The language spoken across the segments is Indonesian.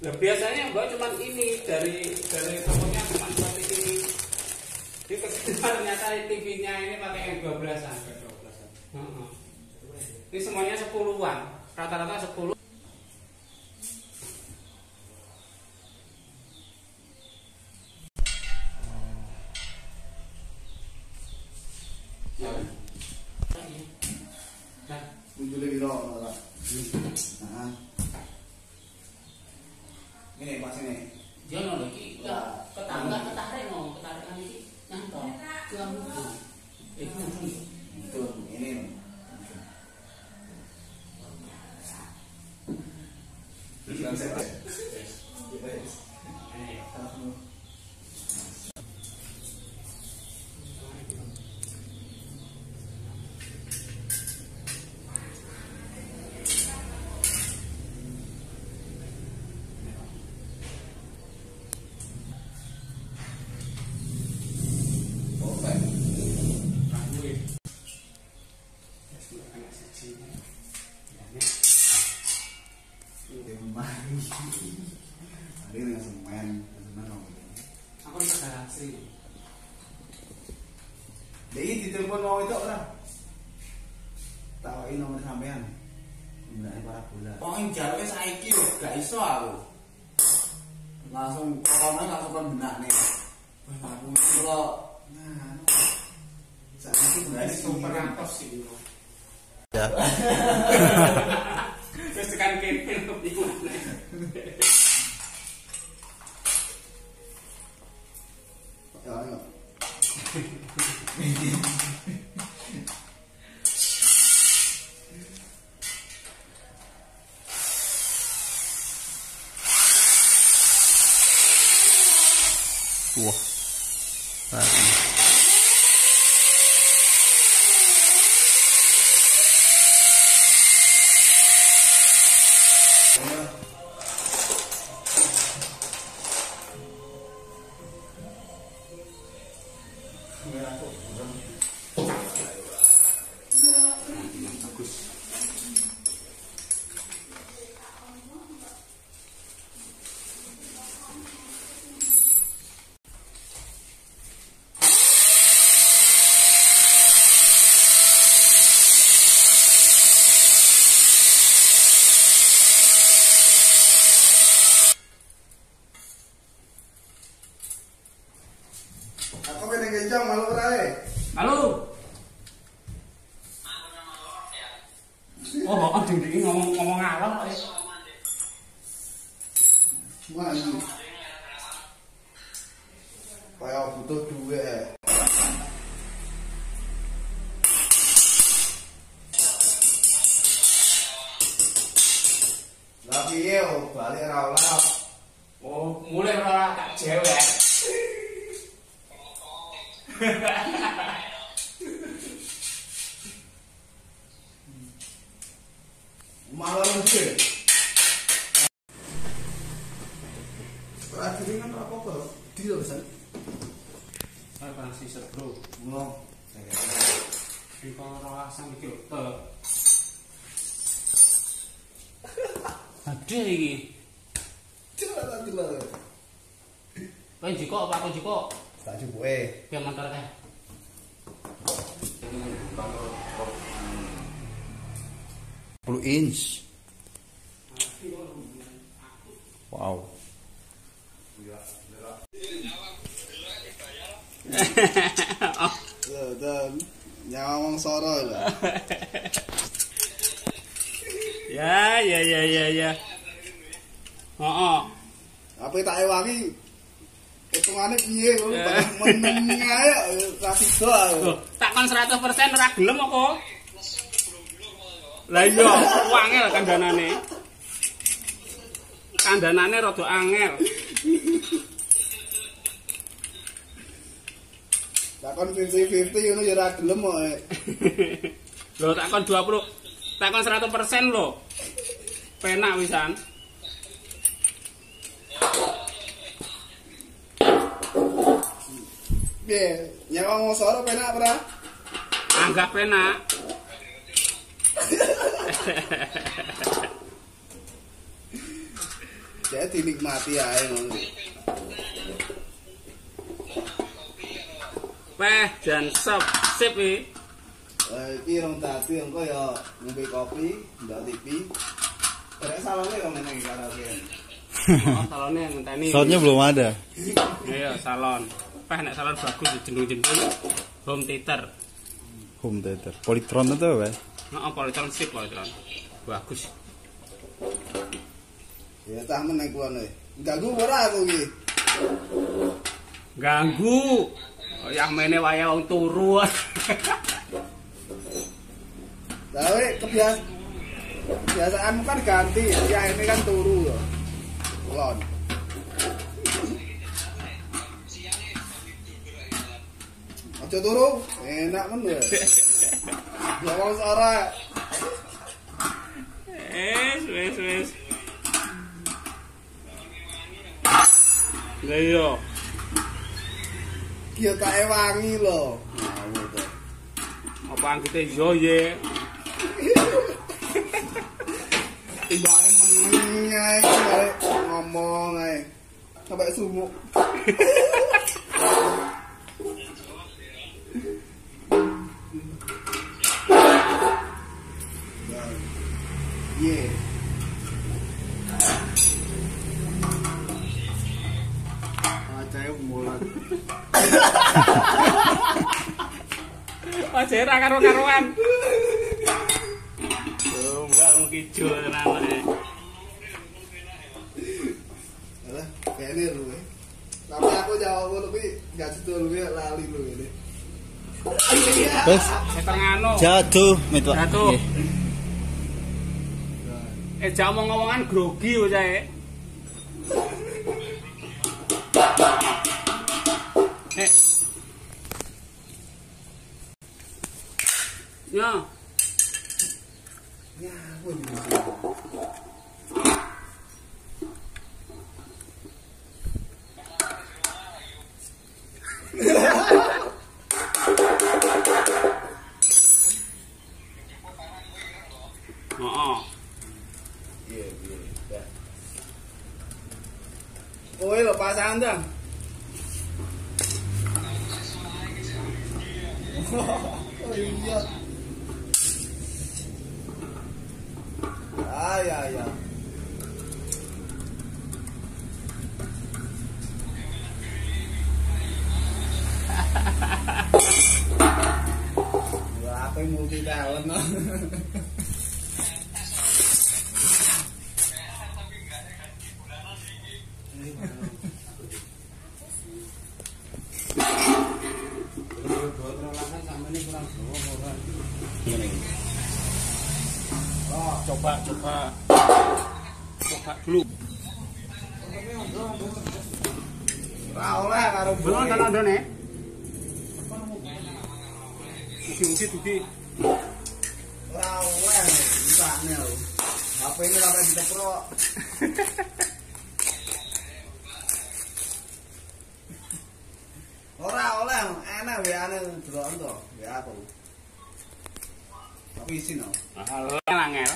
Nah, biasanya Mbak cuma ini dari tokonya cuma seperti ini. Ini ternyata TV-nya ini pakai yang 12-an. Ini semuanya 10-an. Rata-rata 10. Munculnya di bawah, nah, ini pas ini. Jangan lagi ketarik kan ini nyantol ke lambung. Itu ini. Ada yang semen, Aku bisa asli. Jadi di telepon mau itu orang tawain nomor sampean. Penggunaan parabola. Pokoknya jalurnya saiki loh, gak iso aku. Langsung langsung kan benak nih. Aku kalau Nah, saat itu Ini super ratos sih. Ya. Terus tekan kene gimana? Ya. Wah. Aku pengen kencang malu perae. Halo. Oh, kok ding-ding ngomong ngalor kok. Wah, ini. Kayak butuh duit. Lah piye balik ra olah. Oh, mulai ora tak jewek. Malah lucu. Terakhir kan apa-apa. Dia pesan. Saya masih sebro. Ngomong. Di kawasan iki lho. Ada iki. Jelas. Kowe jiko apa aku jiko? Tak cukup Biar motor kae. Puluh inch. Wow. Dan nyawang soro lah. Ya. Heeh. Apa tak ewangi? Hitungane piye lho, meneng ae ra sida. Takon 100% ora gelem apa? Lah iya, angel kandhanane. Kandhanane rada angel. Takon 50-50 ngono ya ora gelem kok. Lho takon 20. Takon 100% lho. Penak wisan. Piye? Nyawang soro penak ora? Anggap penak. Saya dinikmati ae ngono. Wah, jan sip iki. Iki rong dadi engko ya ngombe kopi, ndak TV. Terus salone kok meneng karaoke. Oh, salonnya ngenteni. Soundnya belum ada. Iya, salon. Nek salon bagus jendung-jendung home theater. Home theater. Polytron itu apa? Heeh, Polytron sip Polytron. Bagus. Ya tah meneng kuwi. Ganggu ora aku iki. Ganggu. Oh, yang mene waya wong turu. Tapi kebiasaanmu kan ganti, ya ini kan turu ya. Lon. Aja turu, enak men ya. Ya wong ora. Wes. Lah iya. Ki tak ewangi lho. Nah, to. Apa anggite yo ye. Timbake meneng ae kare ngomong ae. Sampai sumuk. Ye. Ajae mulan. Aja ra karo-karoan. Mbak mungkijo tenan. Alah, kene lu. Tapi aku jawab tapi enggak setul lu lali lu ini. Wes, Setengahno. jatuh metu. Jatuh. Nggih. Jak omong-omongan grogi wae. Ya. Ya, pun. Heeh. Iya. Oh, lo pasangan dong. Oh iya. Ya. Wah, apa yang multi talent no? Oh, coba dulu. Ora oleh karo Belum kan ada nih. Ugi. ora oleh misane lho. HP ini sampai diteprok. Ora oleh enak WA-ne delok to, WA aku. Tapi isin no. Halo, angel.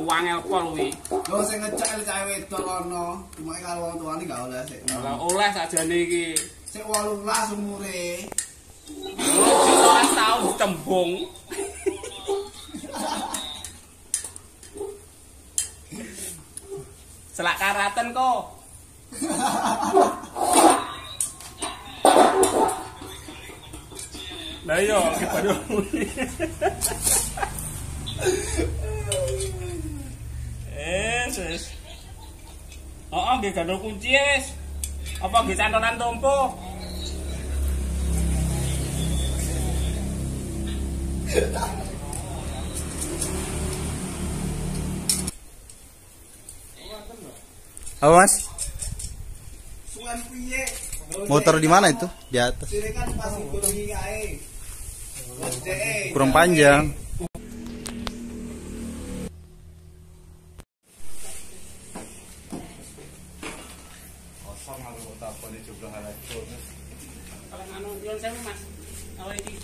Wangel pol kuwi. Lho sing ngecek cah wedok ana, cuma karo wong tuane gak oleh sik. Lah oleh sakjane iki. Sik 18 umure. 12 tahun tembung. Selak karaten kok. Lah iya, kepada wes. Oh, nggih gandul kunci wis. Apa nggih cantonan tompo? Apa Mas? Suan piye? Motor di mana itu? Di atas. Sini kan pas gunungi kae. Kurang panjang. Kosong aku tak boleh jumlah hal itu. Kalau anu, yon saya Mas. Awal iki.